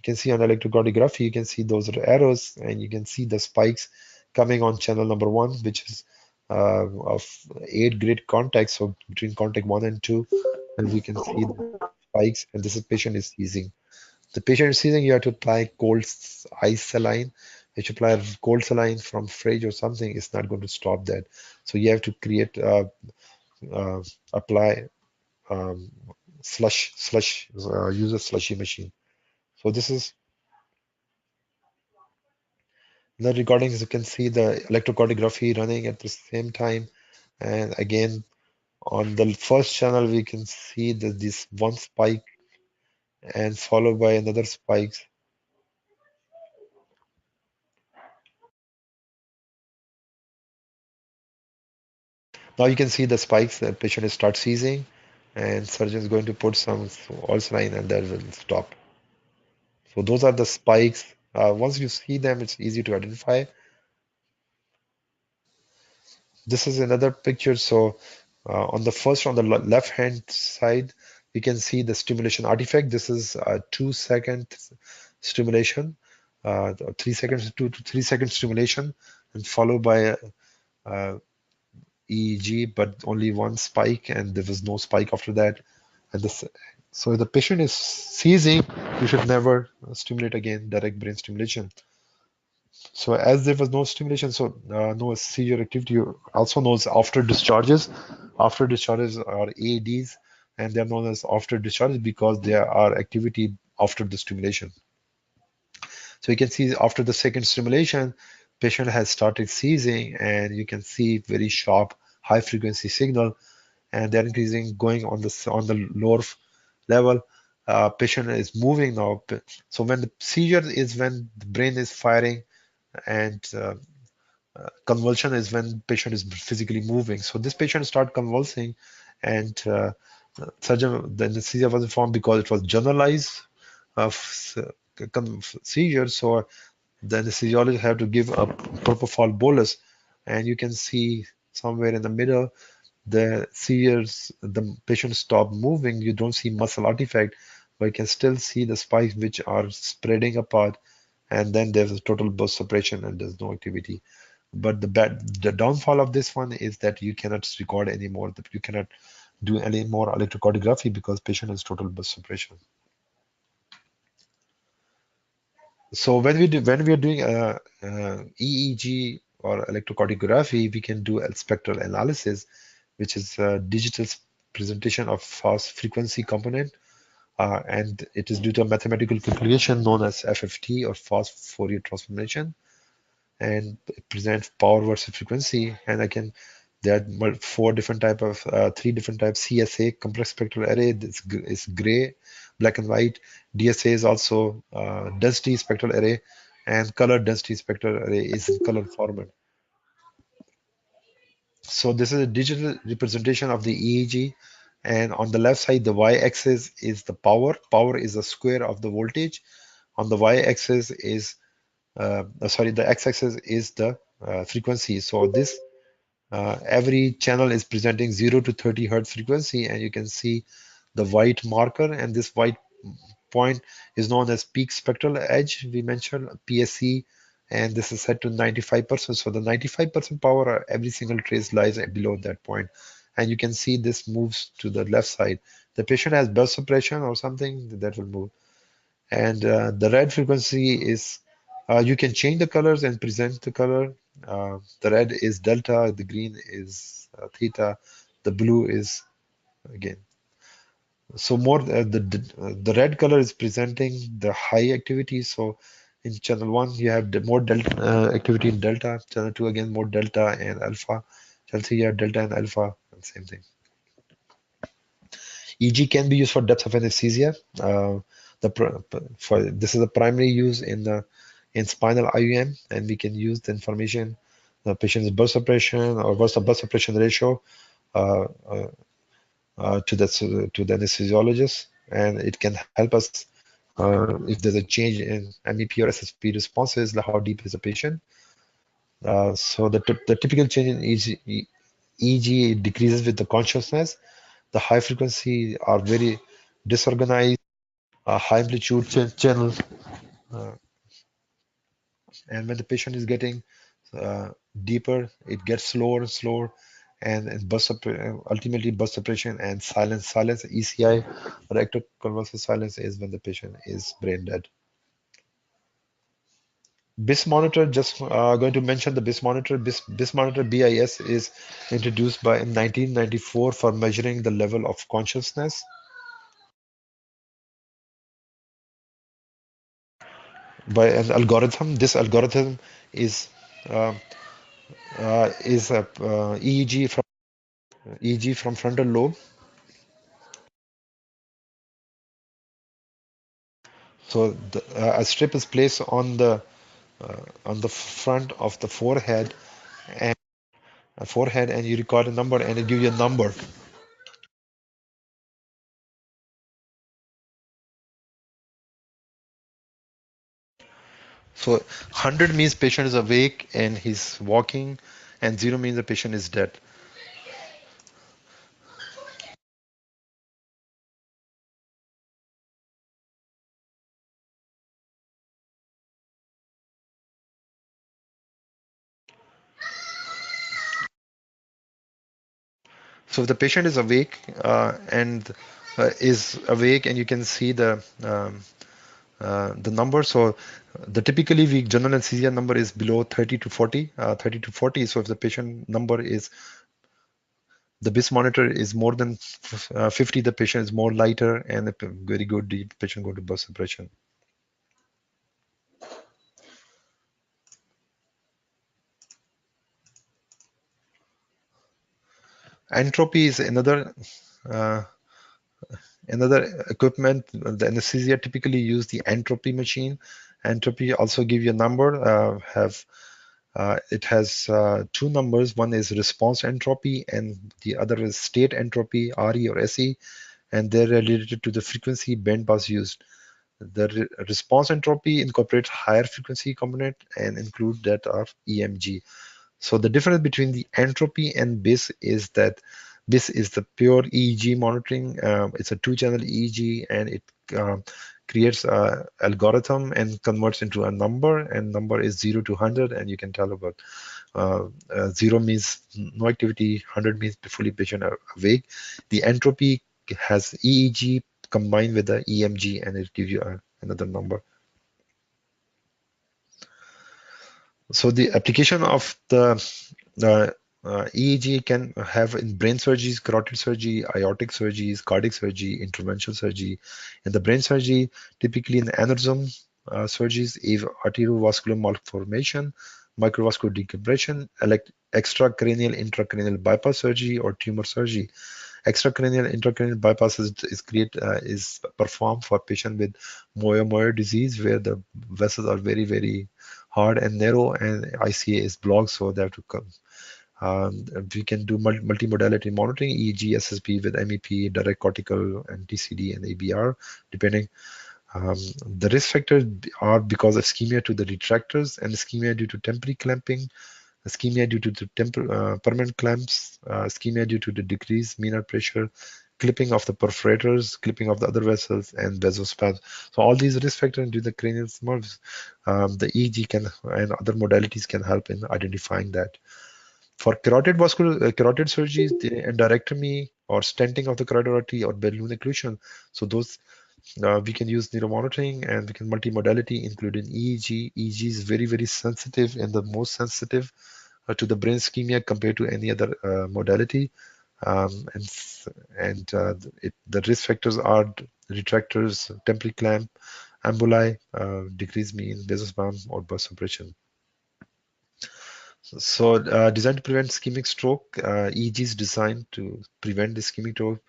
can see on electrocorticography, you can see those arrows, and you can see the spikes coming on channel number 1, which is of 8 grid contacts, so between contact 1 and 2, and we can see the spikes, and this is patient is seizing. The patient is seizing, you have to apply cold ice saline. If you apply cold saline from fridge or something, it's not going to stop that. So you have to create uh, apply um, slush use a slushy machine. So this is the recordings. You can see the electrocorticography running at the same time, and again on the first channel we can see that this one spike and followed by another spikes. Now you can see the spikes. The patient starts seizing, and surgeon is going to put some oil saline, and that will stop. So those are the spikes. Once you see them, it's easy to identify. This is another picture. So on the first, on the left hand side, we can see the stimulation artifact. This is a 2 second stimulation, 3 seconds, 2 to 3 second stimulation, and followed by a EEG, but only one spike, and there was no spike after that. And this, so if the patient is seizing, you should never stimulate again, direct brain stimulation. So as there was no stimulation, so no seizure activity, also known as after discharges. After discharges are AEDs, and they are known as after discharges because there are activity after the stimulation. So you can see after the second stimulation, patient has started seizing, and you can see very sharp, high frequency signal, and they're increasing, going on the lower level. Patient is moving now. So when the seizure is when the brain is firing, and convulsion is when patient is physically moving. So this patient start convulsing, and surgeon, the anesthesia was informed because it was generalized seizure. So the anesthesiologist have to give a propofol bolus, and you can see somewhere in the middle the seizures, the patient stop moving. You don't see muscle artifact, but you can still see the spikes which are spreading apart, and then there's a total burst suppression and there's no activity. But the downfall of this one is that you cannot record anymore. That you cannot do any more electrocardiography because patient has total burst suppression. So when we are doing EEG or electrocardiography, we can do a spectral analysis, which is a digital presentation of fast frequency component, and it is due to a mathematical calculation known as FFT or fast Fourier transformation, and it presents power versus frequency. And I can there are three different types. CSA, complex spectral array, this is gray, black and white. DSA is also density spectral array, and color density spectral array is in color format. So this is a digital representation of the EEG, and on the left side, the y-axis is the power. Power is the square of the voltage. On the y-axis is sorry, the x-axis is the frequency. So this every channel is presenting 0 to 30 hertz frequency, and you can see the white marker, and this white point is known as peak spectral edge. We mentioned PSE and this is set to 95%. So the 95% power, every single trace lies below that point. And you can see this moves to the left side. The patient has burst suppression or something, that will move. And the red frequency is, you can change the colors and present the color. The red is delta, the green is theta, the blue is again. So more the red color is presenting the high activity. So in channel 1 you have more delta activity in delta. Channel 2 again more delta and alpha. Channel 3 you have delta and alpha, and same thing. EEG can be used for depth of anesthesia. For this is a primary use in spinal IOM, and we can use the information, the patient's burst suppression or burst suppression ratio uh, uh, to the anesthesiologist, and it can help us if there's a change in MEP or SSP responses, like how deep is the patient. So the typical change in EEG decreases with the consciousness. The high frequency are very disorganized, high amplitude channel, uh, and when the patient is getting uh, deeper, it gets slower and slower, and ultimately burst suppression and silence. Silence, ECI, or ectoconvulsive silence, is when the patient is brain dead. BIS monitor, just going to mention the BIS monitor. BIS monitor, BIS, is introduced by in 1994 for measuring the level of consciousness by an algorithm. This algorithm is uh, EEG from frontal lobe. So a strip is placed on the front of the forehead, and you record a number, and it gives you a number. So 100 means patient is awake and he's walking, and 0 means the patient is dead. So if the patient is awake and you can see the number. So the typically we general anesthesia number is below 30 to 40, 30 to 40. So if the patient number is the BIS monitor is more than 50, the patient is more lighter, and a very good, the patient go to burst suppression. Entropy is uh, another equipment. The anesthesia typically use the entropy machine. Entropy also give you a number. It has two numbers. One is response entropy, and the other is state entropy, RE or SE, and they're related to the frequency bandpass used. The response entropy incorporates higher frequency component and include that of EMG. So the difference between the entropy and BIS is that BIS is the pure EEG monitoring. It's a two-channel EEG, and it creates a algorithm and converts into a number, and number is 0 to 100, and you can tell about 0 means no activity, 100 means fully patient awake. The entropy has EEG combined with the EMG, and it gives you another number. So the application of the EEG can have in brain surgeries, carotid surgery, aortic surgeries, cardiac surgery, interventional surgery. In the brain surgery, typically in aneurysm surgeries, arteriovascular malformation, microvascular decompression, extracranial intracranial bypass surgery, or tumor surgery. Extracranial intracranial bypass is performed for patient with Moyer disease, where the vessels are very, very hard and narrow, and ICA is blocked, so they have to come. We can do multimodality monitoring, EEG, SSP with MEP, direct cortical, and TCD and ABR, depending. The risk factors are because of ischemia to the retractors, and ischemia due to temporary clamping, ischemia due to the permanent clamps, ischemia due to the decreased mean pressure, clipping of the perforators, clipping of the other vessels, and vasospasm. So all these risk factors into the cranial nerves, the EEG can and other modalities can help in identifying that. For carotid surgeries, the endarterectomy or stenting of the carotid artery or balloon occlusion. So those we can use neuromonitoring and we can multimodality, including EEG. EEG is very sensitive and the most sensitive to the brain ischemia compared to any other modality. And the risk factors are retractors, temporary clamp, emboli, decreased mean vasospasm, or burst suppression. So, designed to prevent ischemic stroke, EEG is designed to prevent the ischemic stroke.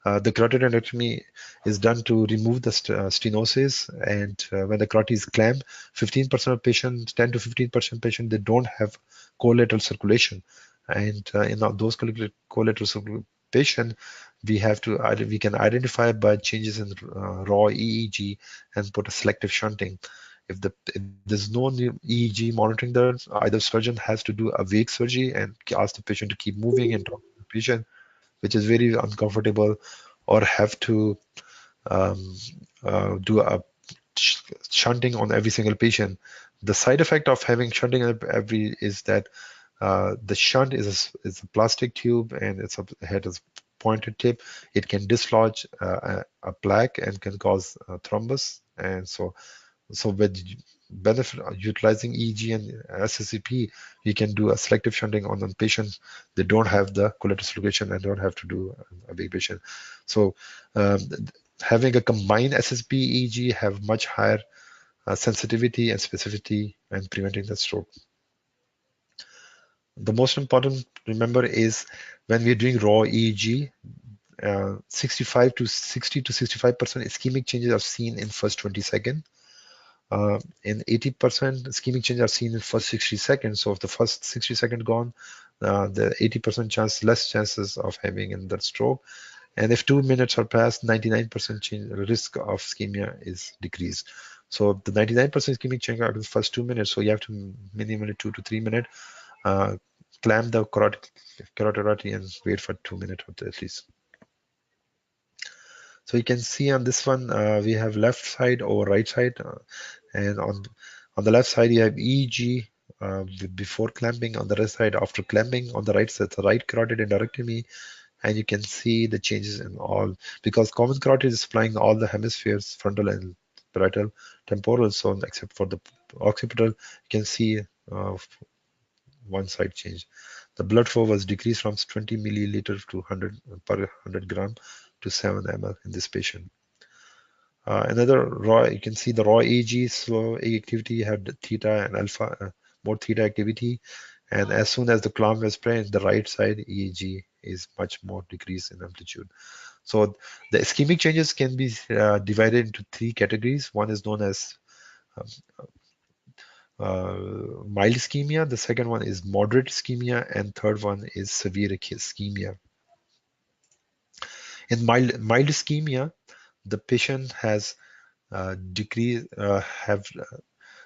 The carotid endarterectomy is done to remove the stenosis, and when the carotid is clamped, 15% of patients, 10 to 15% patients, they don't have collateral circulation, and in those collateral circulation patient, we can identify by changes in raw EEG and put a selective shunting. If there's no new EEG monitoring there, either surgeon has to do a wake surgery and ask the patient to keep moving and talk to the patient, which is very uncomfortable, or have to um, do a shunting on every single patient. The side effect of having shunting every is that the shunt is a plastic tube and it has pointed tip. It can dislodge a plaque and can cause thrombus. And so with benefit utilizing EEG and SSEP, we can do a selective shunting on the patients that don't have the collateral circulation and don't have to do a big patient. So um, having a combined SSP EEG have much higher sensitivity and specificity and preventing the stroke. The most important remember is when we're doing raw EEG, 65 to 60 to 65% ischemic changes are seen in first 20 seconds. And 80% ischemic changes are seen in first 60 seconds. So if the first 60 seconds gone, the 80% less chances of having in that stroke. And if 2 minutes are passed, 99% risk of ischemia is decreased. So the 99% ischemic change are in the first 2 minutes. So you have to minimally 2 to 3 minutes, clamp the carotid artery and wait for 2 minutes at least. So you can see on this one, we have left side over right side, and on the left side you have EEG before clamping. On the right side after clamping. On the right side, the right carotid endarterectomy, and you can see the changes in all, because common carotid is supplying all the hemispheres, frontal and parietal, temporal. So except for the occipital, you can see one side change. The blood flow was decreased from 20 milliliter to 100 per 100 gram to 7 ml in this patient. Another raw, you can see the raw EEG slow activity had theta and alpha, more theta activity. And as soon as the clamp was present, the right side EEG is much more decreased in amplitude. So the ischemic changes can be divided into three categories. One is known as um, mild ischemia. The second one is moderate ischemia, and third one is severe ischemia. In mild ischemia, the patient has decrease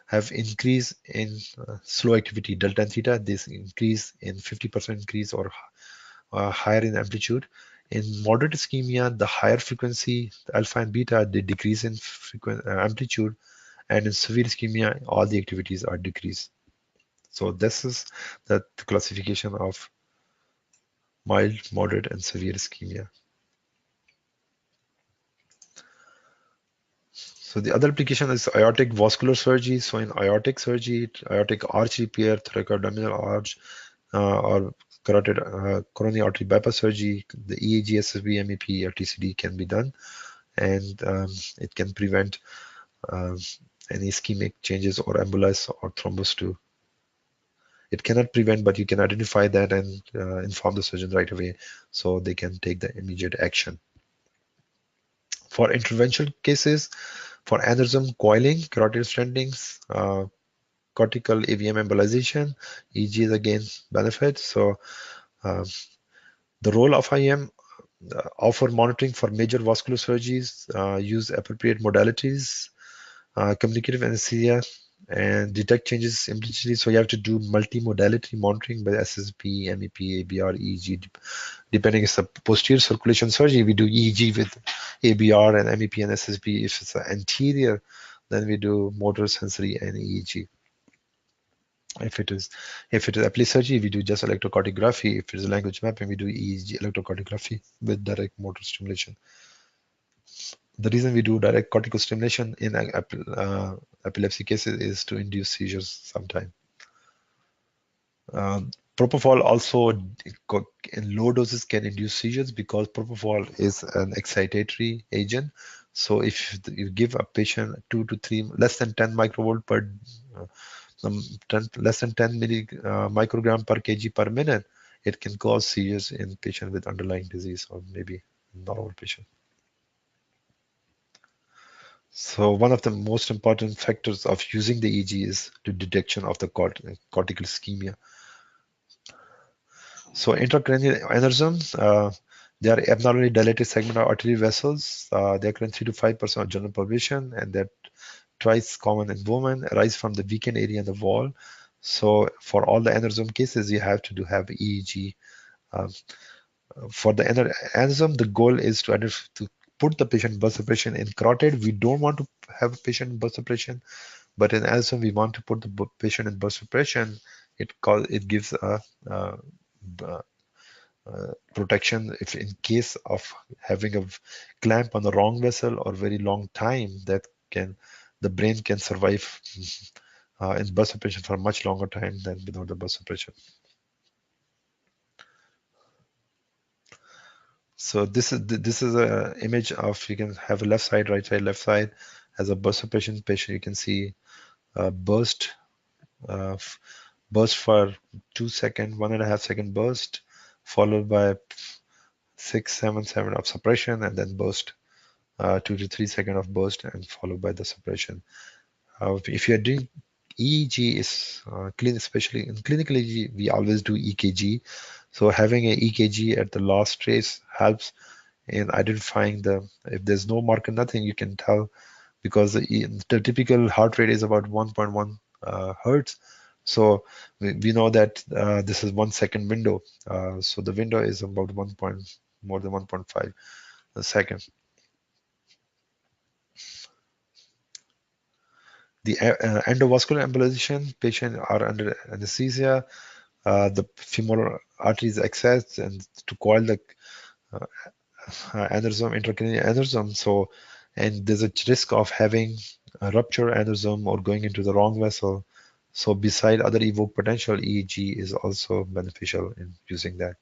have increase in slow activity delta and theta. This increase in 50% increase or higher in amplitude. In moderate ischemia, the higher frequency, the alpha and beta, they decrease in amplitude, and in severe ischemia, all the activities are decreased. So this is the classification of mild, moderate, and severe ischemia. So the other application is aortic vascular surgery. So in aortic surgery, aortic arch repair, thoracoabdominal arch, or coronary artery bypass surgery, the EEG, SSB, MEP, or TCD can be done, and it can prevent any ischemic changes or embolus or thrombus too. It cannot prevent, but you can identify that and inform the surgeon right away so they can take the immediate action. For interventional cases, for aneurysm coiling, carotid stenting, cortical AVM embolization, EEG is again benefit. So uh, the role of IM offer monitoring for major vascular surgeries, use appropriate modalities, communicative anesthesia, and detect changes implicitly. So you have to do multimodality monitoring by SSP, MEP, ABR, EEG. Depending if it's a posterior circulation surgery, we do EEG with ABR and MEP and SSP. If it's an anterior, then we do motor, sensory, and EEG. If it is epilepsy surgery, we do just electrocorticography. If it is language mapping, we do EEG electrocorticography with direct motor stimulation. The reason we do direct cortical stimulation in epilepsy cases is to induce seizures sometime. Propofol also in low doses can induce seizures because propofol is an excitatory agent. So if you give a patient 2 to 3 less than 10 microvolt per less than 10 microgram per kg per minute, it can cause seizures in patient with underlying disease or maybe normal patient. So one of the most important factors of using the EEG is the detection of the cortical ischemia. So intracranial aneurysms, they are abnormally dilated segment of artery vessels. They occur in 3 to 5% of general population, and they're twice common in women, arise from the weakened area in the wall. So for all the aneurysm cases, you have to have EEG. For the aneurysm, the goal is to put the patient in burst suppression. In carotid, we don't want to have a patient in burst suppression, but in aneurysm, we want to put the patient in burst suppression. It gives a protection if in case of having a clamp on the wrong vessel or very long time, that the brain can survive in burst suppression for a much longer time than without the burst suppression. So this is a image of, you can have a left side, right side, left side as a burst suppression patient. You can see burst for 2 second, 1.5 second burst, followed by 6, 7, 7 of suppression, and then burst, 2 to 3 second of burst, and followed by the suppression. If you are doing EEG, is especially in clinical EEG, we always do EKG. So having a EKG at the last trace helps in identifying if there's no marker, nothing, you can tell, because the typical heart rate is about 1.1 hertz. So we know that this is 1 second window. So the window is about more than 1.5 seconds. The endovascular embolization patient are under anesthesia. The femoral artery is accessed and to coil the aneurysm, intracranial aneurysm. So, and there's a risk of having a rupture aneurysm or going into the wrong vessel. So, beside other evoke potential, EEG is also beneficial in using that.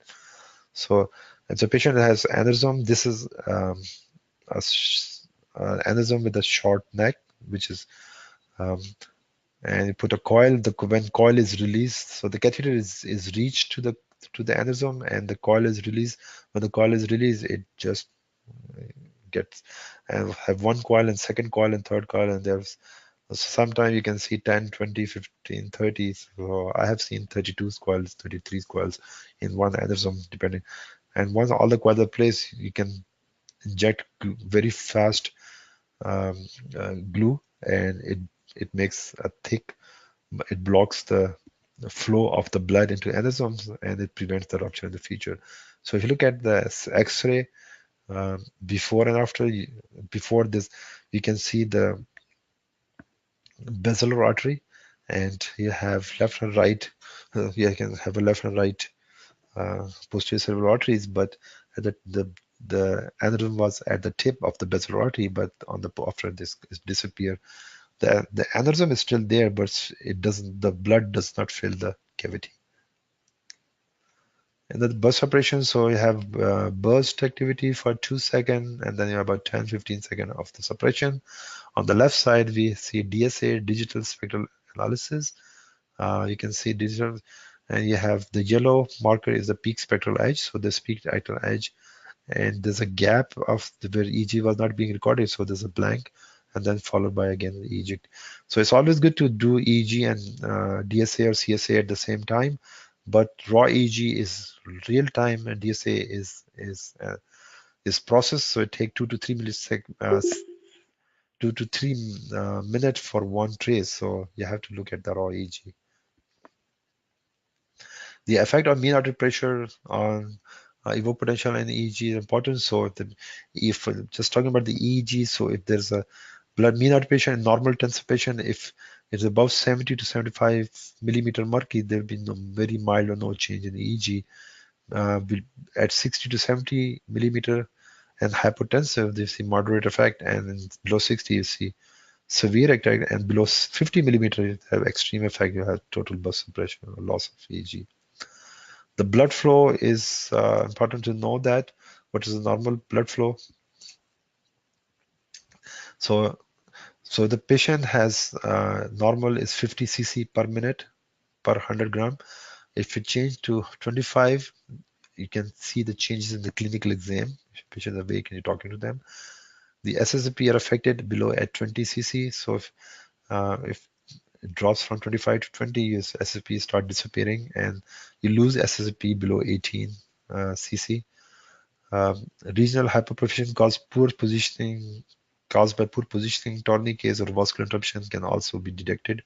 So, if the patient has aneurysm, this is aneurysm with a short neck, which is and you put a coil. When coil is released, so the catheter is reached to the aneurysm, and the coil is released. When the coil is released, it just gets and have one coil and second coil and third coil, and there's sometimes you can see 10, 20, 15, 30. So I have seen 32 coils, 33 coils in one aneurysm, depending. And once all the coils are placed, you can inject very fast glue, and it makes a thick. It blocks the flow of the blood into aneurysms, and it prevents the rupture in the future. So if you look at the X-ray before and after, before this, you can see the basilar artery, and you have left and right. You can have a left and right posterior cerebral arteries, but the aneurysm was at the tip of the basilar artery, but after this it disappeared. The aneurysm is still there, but it doesn't. The blood does not fill the cavity. And the burst operation, so you have burst activity for 2 seconds, and then you have about 10-15 seconds of the suppression. On the left side, we see DSA, digital spectral analysis. You can see digital, and you have the yellow marker is the peak spectral edge. So the peak spectral edge, and there's a gap of where EEG was not being recorded, so there's a blank, and then followed by again EEG. So it's always good to do EEG and DSA or CSA at the same time, but raw EEG is real time and DSA is processed, so it takes 2 to 3 milliseconds. 2 to 3 minutes for one trace. So you have to look at the raw EEG. The effect of mean artery pressure on evoked potential and EEG is important. So if just talking about the EEG, so if there's a blood mean artery pressure in normal tensive patient, if it's above 70 to 75 millimeter mercury, there will be no, very mild or no change in EEG. At 60 to 70 millimeter and hypotensive, you see moderate effect, and below 60 you see severe effect, and below 50 millimeter you have extreme effect. You have total burst suppression or loss of EEG. The blood flow is important to know that. What is the normal blood flow? So, so the patient has normal is 50 cc per minute per 100 gram. If it change to 25, you can see the changes in the clinical exam. If patient is awake and you're talking to them. The SSEP are affected below at 20 cc. So if it drops from 25 to 20, your SSP start disappearing, and you lose SSP below 18 cc. Regional hyperperfusion caused by poor positioning, tourniquets, or vascular interruption can also be detected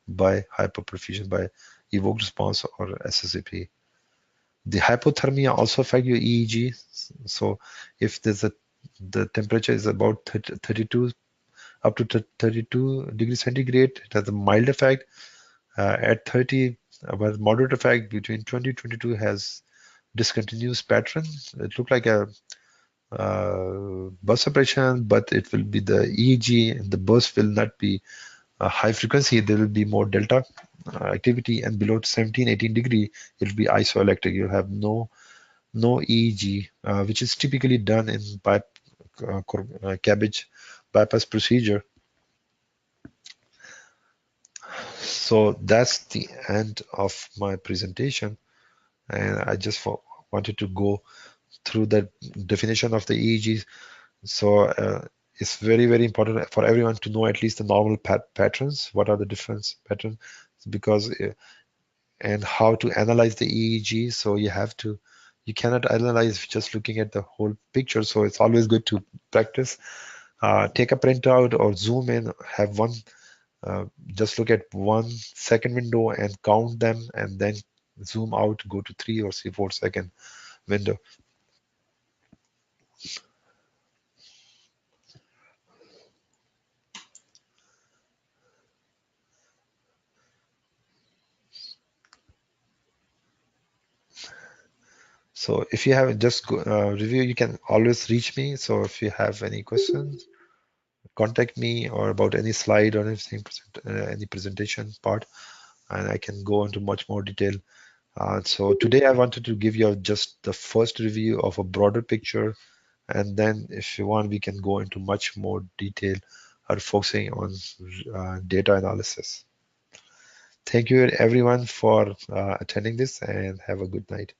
by hyperperfusion by evoked response or SSAP. The hypothermia also affect your EEG. So if the temperature is about 32 up to 32 degrees centigrade, it has a mild effect. At 30, but moderate effect between 20 to 22 has discontinuous pattern. It looked like a burst suppression, but it will be the EEG, and the burst will not be high frequency. There will be more delta activity, and below 17, 18 degree, it will be isoelectric. You'll have no EEG, which is typically done in cabbage bypass procedure. So that's the end of my presentation, and I just wanted to go through the definition of the EEG. So it's very, very important for everyone to know at least the normal patterns. What are the different patterns? Because and how to analyze the EEG. So you cannot analyze just looking at the whole picture. So it's always good to practice. Take a printout or zoom in, have one, just look at 1 second window and count them, and then zoom out, go to 3 or 4 second window. So if you have just review, you can always reach me. So if you have any questions, contact me, or about any slide or anything, any presentation part, and I can go into much more detail. So today I wanted to give you just the first review of a broader picture, and then if you want, we can go into much more detail, focusing on data analysis. Thank you everyone for attending this, and have a good night.